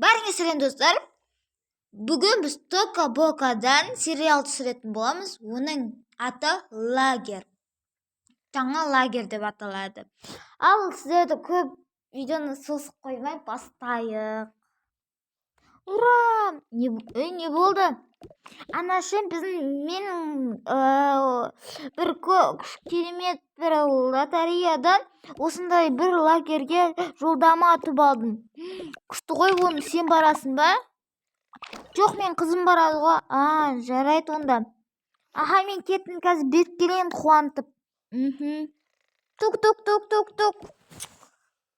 Barыңыз сәлем достар. Бүгін біз Тока Бокадан сериал түсіретін боламыз. Оның аты Лагер. Жаңа лагер деп аталады. Ал сіздерді көп видеоны созып қоймай бастайық. Ура! Не болды? Анашым менің бір керемет бір лотереядан осындай бір лагерге жолдама атып алдым. Күшті ғой, оны сен барасың ба? Жоқ, мен қызым барады ғой. Жарайды онда. Мен кеттім, қазір бет келейін қуантып. Тук.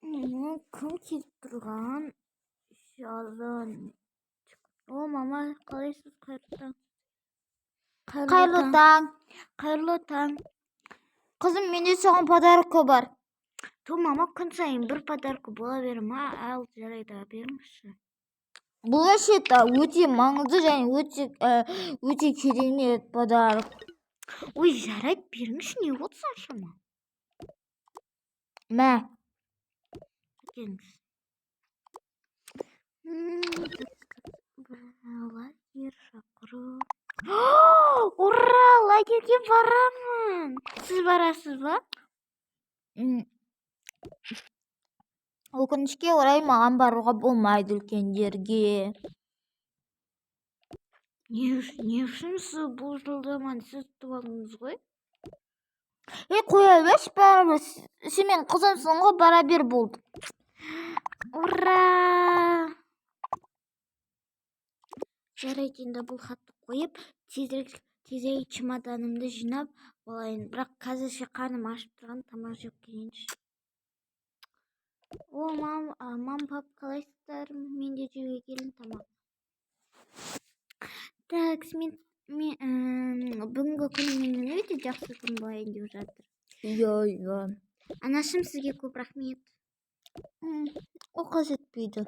Кім келіп тұрған? Жалын. О, мама, қалайсыз? Қайырлы таң. Қызым, менде саған подарка бар. Мама, күн сайын бір подарка бола бере ма? Ал, жарайды, беріңізші. Бұл өте маңызды және өте керемет подарок. Ой, жарайды, беріңізші, не болды соншама? Мә. Келіңіз. Лагер шақыру. Ура, лагерге барамын. Сіз барасыз ба? Өкінішке орай маған баруға болмайды үлкендерге. Не үшін сіз бұл жолдаманы сіз туалыңыз ғой? Қоя берші, бәрібір сен мен қызымсың ғой, бара бер болды. Ура! Жарайды, енді бұл хатты қойып, тезірек чемоданымды жинап болайын. Бірақ қазірше қарным ашып тұрған, тамақ жеп келейінші. О, мам, пап, қалайсыздар? Мен де жеуге келін тамақ. Так, бүгінгі күнім мен өте жақсы күн болайын деп жатыр. Иә. Анашым, сізге көп рахмет. Ол қажетпейді.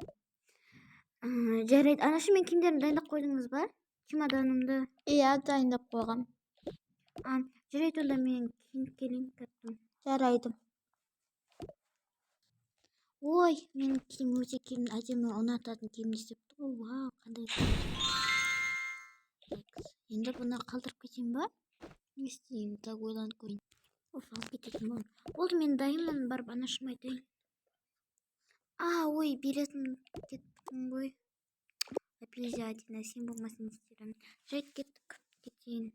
Жарайды, анашым, мен киімдерімді дайындап қойдыңыз ба? Чемоданымды. Иә, дайындап қойғам. Жарайды, онда мен киініп келейін кеттім. Жарайды. Ой, менің киім өте киім әдемі ұнататын киімді істепті ғой. Вау, қандай енді бұны қалдырып кетейін ба? Не істейін? Так, ойланып көрейін. Алып кететін болам. Болды, мен дайынмын, барып анашыма айтайын. Ой, беретін кеттім ғой. Обязательно, сен болмасын істерім. Жарайды, кеттік. Кетейін.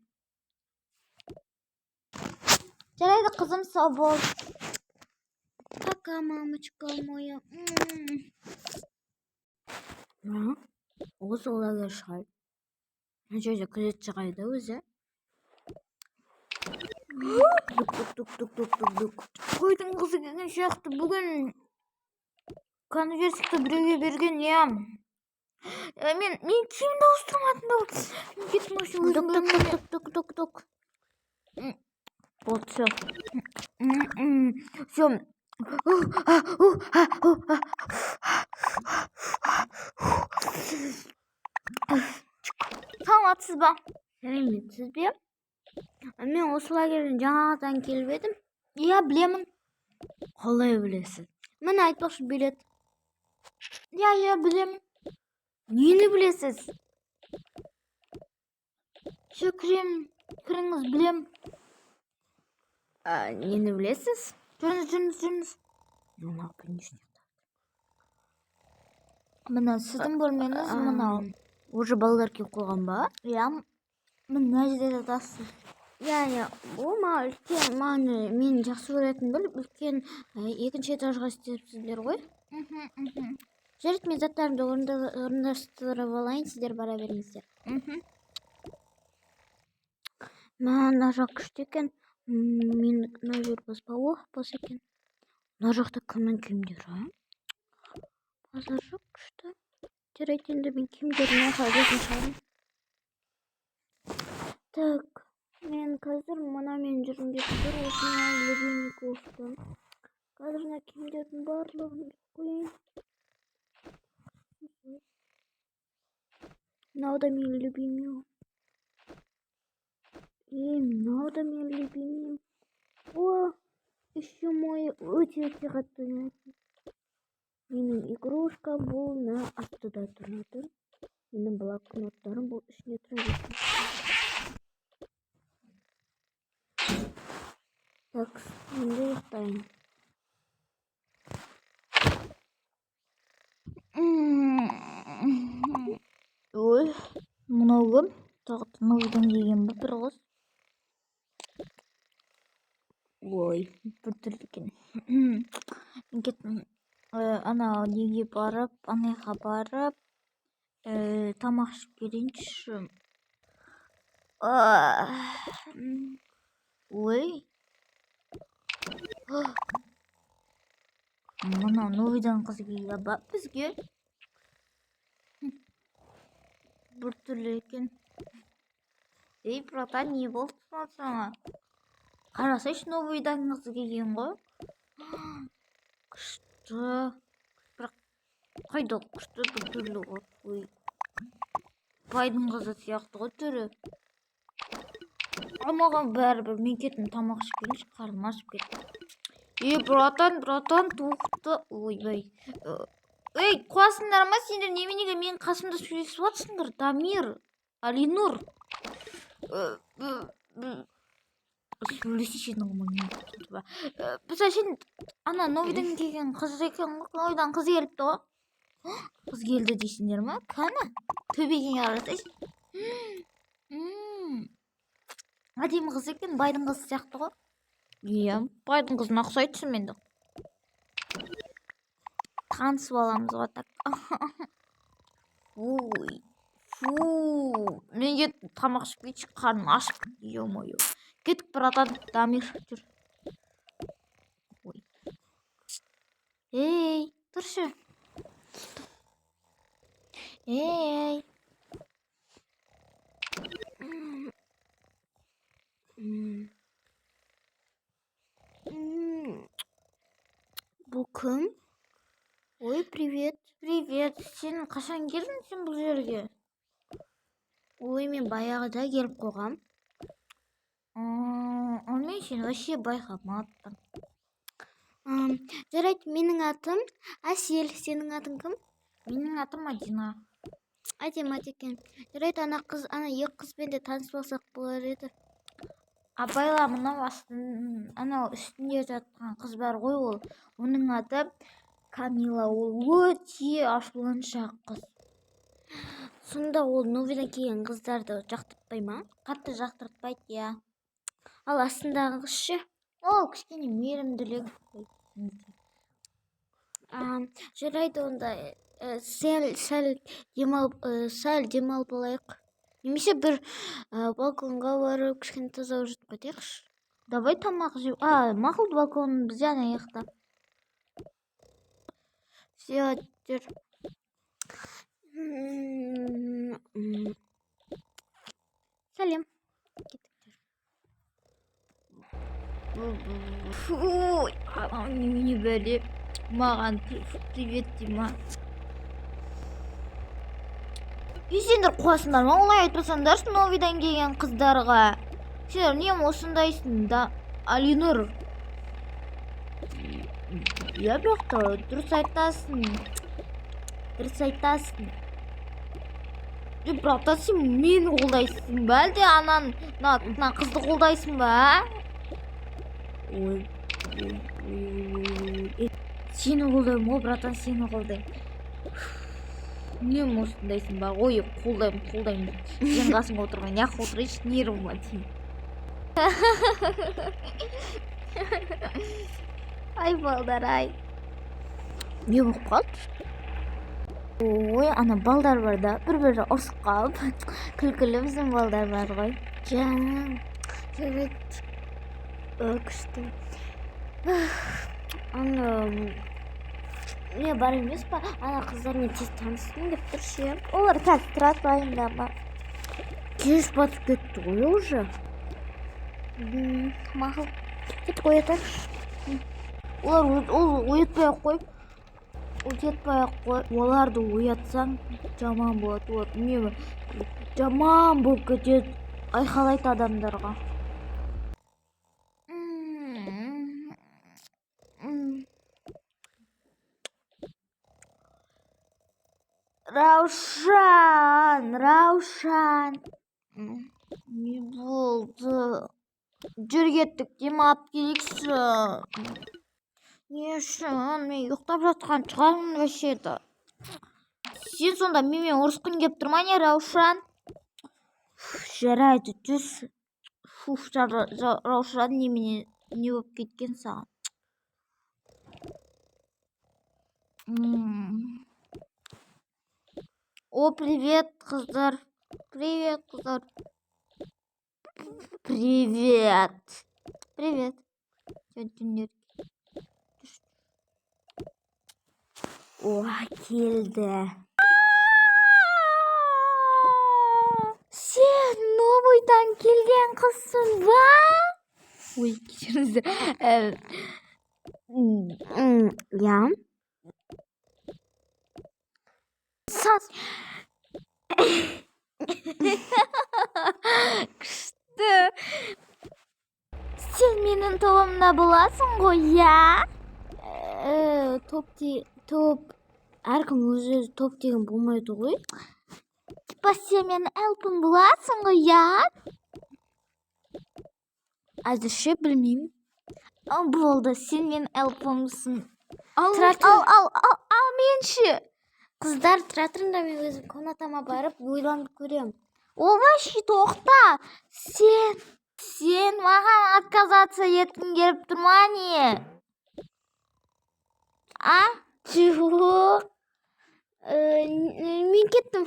Жарайды, қызым, сау бол. Пока, мамочка моя. Осы лагер шығар. Жерде күзетші қайда өзі? Тук. Қойдың қызы келген сияқты. Бүгін конвертті біреуге берген, иә. Мен киімді ауыстырмадым да. Кеттім үшін өзім бөлмеме. Тук. Болды, все. Саламатсыз ба? Сәлеметсіз бе? Мен осы лагерден жаңадан келіп едім. Иә, білемін. Қалай білесіз? Міне айтпақшы, билет. Иә, білемін. Нені білесіз? Кіріңіз, білем. Нені білесіз? Жүріңіз. Мына сіздің бөлмеңіз мынау. Уже балалар келіп қойған ба? Иә. Мына жерде жатасыз. Иә. Ол мен жақсы көретін біліп, үлкен екінші этажға істепсіздер ғой. Жарайды, мен заттарымды орындаштырып алайын, сіздер бара беріңіздер. Мына жақ күшті екен. Мен мына жер бос екен. Мына жақта кімнің киімдері? Базар жоқ, күшті. Жарайды, енді мен киімдеріне қажетін шығарым. Так, мен қазір мен жүргім кетіп тұр. Осының любимый кофтам. Қазір мына киімдердің барлығын қойайын. Мынау да менің любимым. Мынау да менің любимым. О, еще мой өте қатты ұнайтын. Менің игрушка бұл на астыда тұрады. Менің блокноттарым бұл ішіне тұрады. Так, енді ұйықтайын. Ой, мынау кім? Тағы новыйдан келген ба бір қыз? Ой, біртүрлі екен. Мен кеттім ана неге барып, анайға барып, тамақ ішіп келейінші. Ой. Мына новыйдан қыз келді ба бізге? Біртүрлі екен. Ей, братан, не болды sana? Қарасайшы, новыйдан қыз келген ғой. Күшті. Бірақ қайда күшті біртүрлі ғой. Ой. Байдың қызы сияқты ғой түрі. Маған бәрібір, мен кеттім тамақ ішіп келейінші, қарным ашып кетті. Ей, братан, тоқты. Ойбай. Ей, қуасыңдар ма сендер? Неменеге менің қасымда сөйлесіп жатсыңдар? Дамир, Алинур. Сөйлесейші нормально. Біз әшейін ана новыйдан келген қыз екен ғой. Новыйдан қыз келіпті ғой. Қыз келді дейсіңдер ма? Кәні? Төбеге қарасайшы. Әдемі қыз екен, байдың қызы сияқты ғой. Иә, байдың қызына ұқсайды шынымен де. Танысып аламыз ғой так. Ой, фу. Мен кеттім тамақ ішіп кетші, қарным ашып кетті. Ё-моё. Кеттік, братан, Дамир, жүр. Ой. Ей, тұршы. Ей. Бұл кім? Ой, привет. Привет. Сен қашан келдің сен бұл жерге? Ой, мен баяғыда келіп қойғам. Мен сен вообще байқамадым. Жарайды, менің атым Әсел. Сенің атың кім? Менің атым Мадина. Әдемі екен. Жарайды, ана екі қызбен де танысып алсақ болар еді. Абайла, мынау анау үстінде жатқан қыз бар ғой ол. Оның аты Камила. Ол өте ашуланшақ қыз. Сонда ол новыйдан келген қыздарды жақтыртпай ма? Қатты жақтыртпайды, я. Ал астындағы қыз ше? Ол кішкене мейірімділік. Жарайды, онда сәл демалып алайық. Немесе бір балконға барып кішкене таза жүріп кетейікші. Давай тамақ жеп. Мақұл, балкон бізде ана жақта. Все, жүр. Сәлем. Фу, не бәле. Маған привет дейма. Сендер қуасыңдар ма? Олай айтпасаңдаршы новыйдан келген қыздарға. Сендер не осындайсың да, Алинур? Я бірақ та дұрыс айтасың. Бірақ сен мені қолдайсың ба? Әлде ана қызды қолдайсың ба? Ой. Сені қолдаймын ғой, братан, сені қолдаймын. Не осындайсың ба? Ой, қолдаймын. Сен қасыңға отырған, яқ отырайшы, нервыма тиін. Ай, балдар, ай. Не болып қалды? Ой, ана балдар бар да, бір-бірі ұрсып қалып, күлкілі біздің балдар бар ғой. Жаным, жарайды. Күшті. Не бар емес па? Ана қыздармен тез таныстым деп тұршы. Олар қазір тұрады байындама. Кеш батып кетті ғой уже. Мақұл. Кеттік оятайықшы. Ол оятпай-ақ қой. Оларды оятсаң жаман болады. Олар не жаман болып кетеді. Айқалайды адамдарға. Раушан. Не болды? Жүр кеттік, демалып келейікші. Не үшін? Мен ұйықтап жатқан шығармын вообще-то. Сен сонда менімен ұрысқың келіп тұр ма не, Раушан? Жарайды, жүрші. Раушан немене не болып кеткен саған? О, привет, қыздар. Привет, қыздар. Привет. Привет. О, келді. Сен новыйдан келген қызсың ба? Ой, кешіріңіздер. Я. Сас. Күшті. Сен менің тобымда боласың ғой, я? Топ. Әркім өзі топ деген болмайды ғой. Типа сен менің әлпім боласың ғой, я? Әзірше білмеймін. Болды, сен менің әлпімсің. Ал менші. Қыздар, тұра тұрыңдар, мен өзім комнатама барып ойланып көрем. Ол вообще тоқта. Сен маған отказаться еткің келіп тұр ма не? А? Жоқ. Мен кеттім.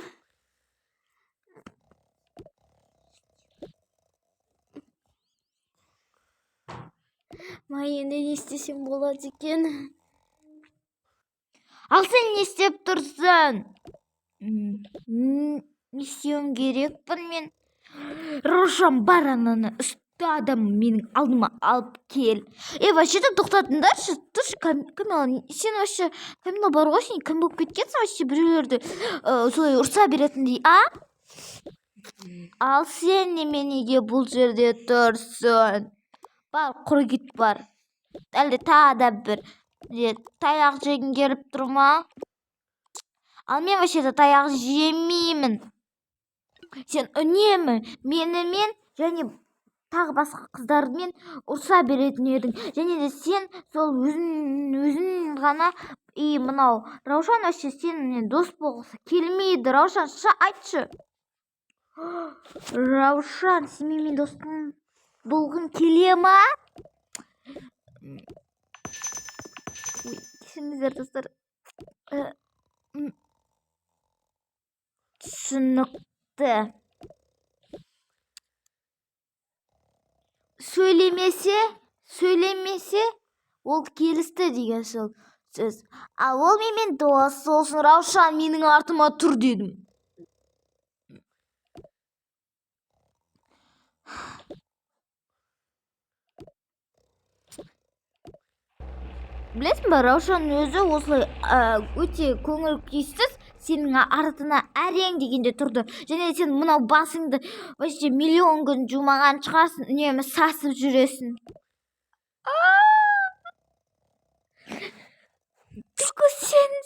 Енді не істесем болады екен? Ал сен не істеп тұрсың? Не істеуім керекпін мен? Раушан, бар ананы үсті адамы менің алдыма алып кел. Вообще-то тоқтатыңдаршы. Тұршы, Камила, сен вообще Камила бар ғой, сен кім болып кеткенсің вообще біреулерді солай ұрса беретіндей, а? Ал сен неменеге бұл жерде тұрсың? Бар, құр кет бар. Әлде тағы да бір таяқ жегің келіп тұр ма? Ал мен вообще-то таяқ жемеймін. Сен үнемі менімен және тағы басқа қыздармен ұрса беретін едің. Және де сен сол өзің ғана мынау Раушан вообще сенімен дос болғысы келмейді. Раушан, айтшы. Раушан, сен менімен достың болғың келе ма? Кешіріңіздер, достар. Түсінікті. Сөйлемесе, ол келісті деген сол сөз. Ал ол менімен дос болсын, Раушан, менің артыма тұр дедім. Білесің ба, Раушан өзі осылай өте көңіл күйсіз сенің артына әрең дегенде тұрды. Және сен мынау басыңды вообще миллион күн жумаған шығарсың, үнемі сасып жүресің. Түлкі, сен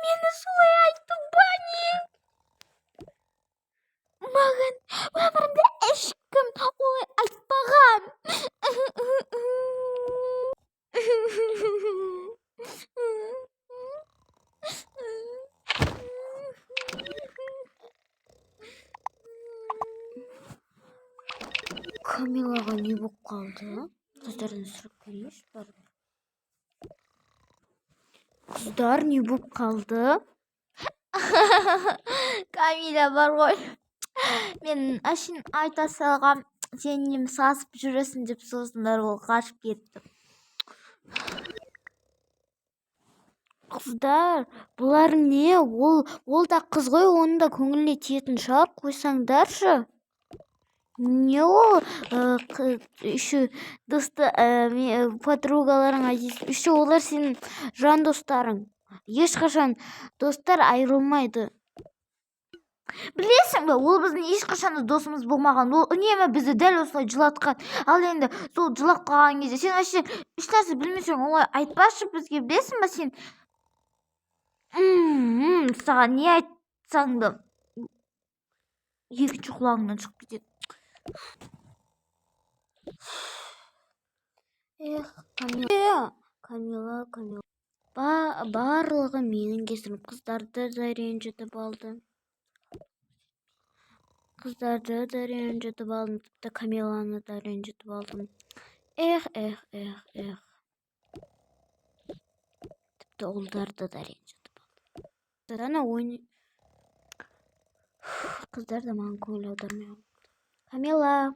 мені солай айттың ба не? Маған өмірімде ешкім олай айтпаған. Камилаға не болып қалды? Қыздардан сұрап көрейінші бар. Қыздар, не болып қалды? Камила бар ғой. Мен ашын айта салғам, сен нем сасып жүресің деп, соғысындар ол қашып кетті. Қыздар, бұлар не? Ол да қыз ғой, оның да көңіліне тиетін шығар, қойсаңдаршы. Не ол? Еще досты, подругаларың айтесің. Еще олар сенің жан достарың. Ешқашан достар айырылмайды. Білесің бе, ол біздің ешқашан досымыз болмаған. Ол үнемі бізді дәл осылай жылатқан. Ал енді сол жылап қалған кезде сен вообще ешнәрсе білмесең, олай айтпашы бізге. Білесің бе сен? Саған не айтсаң да екінші құлағыңнан шығып кетеді. Камила. Барлығы менің кесірім. Қыздарды да ренжітіп алдым. Тіпті Камиланы да ренжітіп алдым. Эх. Тіпті ұлдарды да ренжітіп алдым. Қыздар да маған көңіл аудармай қалды. Камила.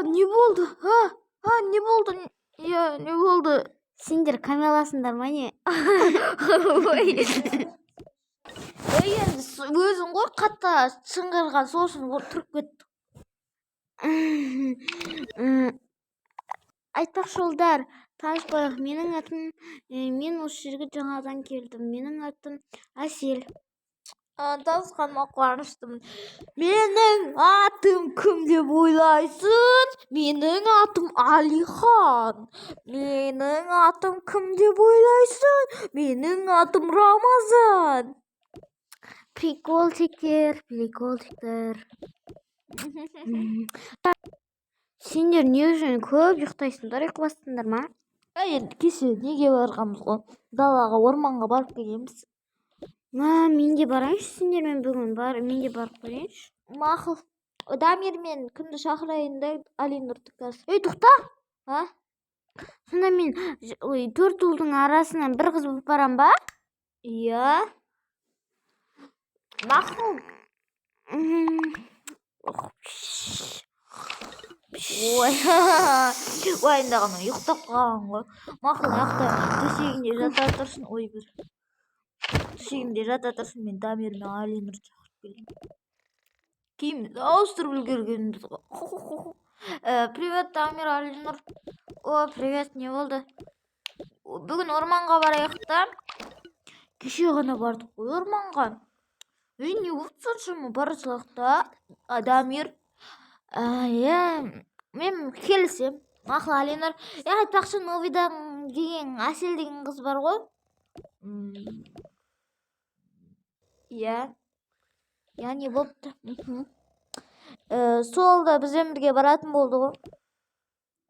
Не болды? Не болды? Не болды? Сендер Камиласыңдар ма не? Енді өзің ғой қатты шыңғырған, сол үшін тұрып кетті. Айтпақшы ұлдар, танышпайық. Менің атым, мен осы жерге жаңадан келдім. Менің атым Әсел. Танысқаныма қуаныштымын. Менің атым кім деп ойлайсың? Менің атым Алихан. Менің атым кім деп ойлайсың? Менің атым Рамазан. Приколчиктер. Сендер не үшін көп ұйықтайсыңдар, ұйықтайсыңдар ма? Енді кеше неге барғанбыз ғой? Далаға, орманға барып келгенбіз. Мен де барайыншы сендермен бүгін. Мен де барып көрейінші. Мақұл. Дамир мен кімді шақырайын да Алинұрды қазір. Ей, тоқта. Сонда мен 4 ұлдың арасынан бір қыз болып барам ба? Иә. Мақұл. Уайымдағаннан ұйықтап қалған ғой. Мақұл, аяқта төсегінде жата тұрсын. Төсегінде жата тұрсын, мен Дамир мен Алинұрды шақырып келейін. Киімді ауыстырып үлгергенбіз ғой. Привет, Дамир, Алинұр. Привет, не болды? Бүгін орманға барайық та. Кеше ғана бардық қой орманға. Не болды соншама бара салайық та, Дамир? Мен келісем. Мақұл, Алинұр. Айтпақшы, Новидан деген Әсел деген қыз бар ғой. Иә, не болыпты? Сол да бізбен бірге баратын болды ғой.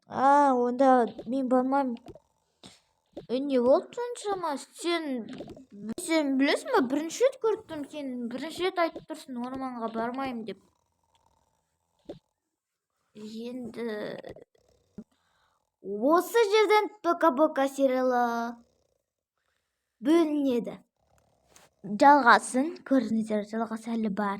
Онда мен бармаймын. Не болды соншама? Сен білесің ба, бірінші рет көрдім, сен бірінші рет айтып тұрсың орманға бармаймын деп. Енді осы жерден пока-пока сериалы бөлінеді. Жалғасын көріңіздер, жалғасы әлі бар.